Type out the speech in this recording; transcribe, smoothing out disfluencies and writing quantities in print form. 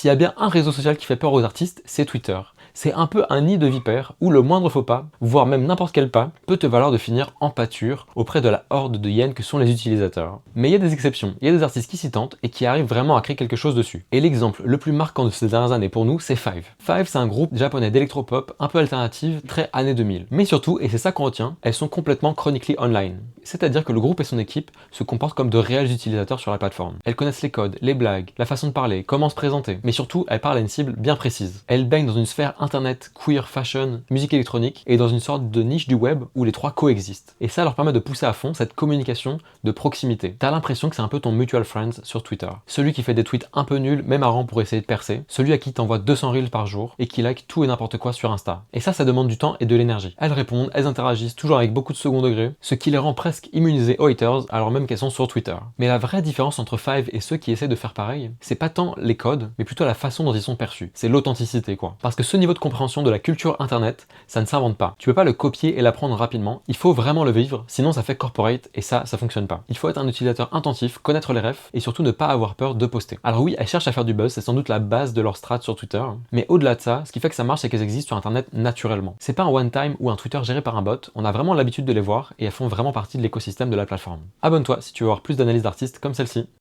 S'il y a bien un réseau social qui fait peur aux artistes, c'est Twitter. C'est un peu un nid de vipères où le moindre faux pas, voire même n'importe quel pas, peut te valoir de finir en pâture auprès de la horde de hyènes que sont les utilisateurs. Mais il y a des exceptions, il y a des artistes qui s'y tentent et qui arrivent vraiment à créer quelque chose dessus. Et l'exemple le plus marquant de ces dernières années pour nous, c'est Five. Five, c'est un groupe japonais d'électropop un peu alternative, très années 2000. Mais surtout, et c'est ça qu'on retient, elles sont complètement chronically online. C'est-à-dire que le groupe et son équipe se comportent comme de réels utilisateurs sur la plateforme. Elles connaissent les codes, les blagues, la façon de parler, comment se présenter, mais surtout, elles parlent à une cible bien précise. Elles baignent dans une sphère internet, queer, fashion, musique électronique, et dans une sorte de niche du web où les trois coexistent. Et ça leur permet de pousser à fond cette communication de proximité. T'as l'impression que c'est un peu ton mutual friends sur Twitter. Celui qui fait des tweets un peu nuls, mais marrants pour essayer de percer. Celui à qui t'envoie 200 reels par jour et qui like tout et n'importe quoi sur Insta. Et ça demande du temps et de l'énergie. Elles répondent, elles interagissent toujours avec beaucoup de second degré, ce qui les rend presque immunisées aux haters alors même qu'elles sont sur Twitter. Mais la vraie différence entre Five et ceux qui essaient de faire pareil, c'est pas tant les codes, mais plutôt la façon dont ils sont perçus. C'est l'authenticité quoi. Parce que ce niveau de compréhension de la culture internet, ça ne s'invente pas. Tu peux pas le copier et l'apprendre rapidement, il faut vraiment le vivre, sinon ça fait corporate et ça fonctionne pas. Il faut être un utilisateur attentif, connaître les refs et surtout ne pas avoir peur de poster. Alors oui, elles cherchent à faire du buzz, c'est sans doute la base de leur strat sur Twitter, mais au-delà de ça, ce qui fait que ça marche, c'est qu'elles existent sur internet naturellement. C'est pas un one time ou un Twitter géré par un bot, on a vraiment l'habitude de les voir et elles font vraiment partie de l'écosystème de la plateforme. Abonne-toi si tu veux voir plus d'analyses d'artistes comme celle-ci.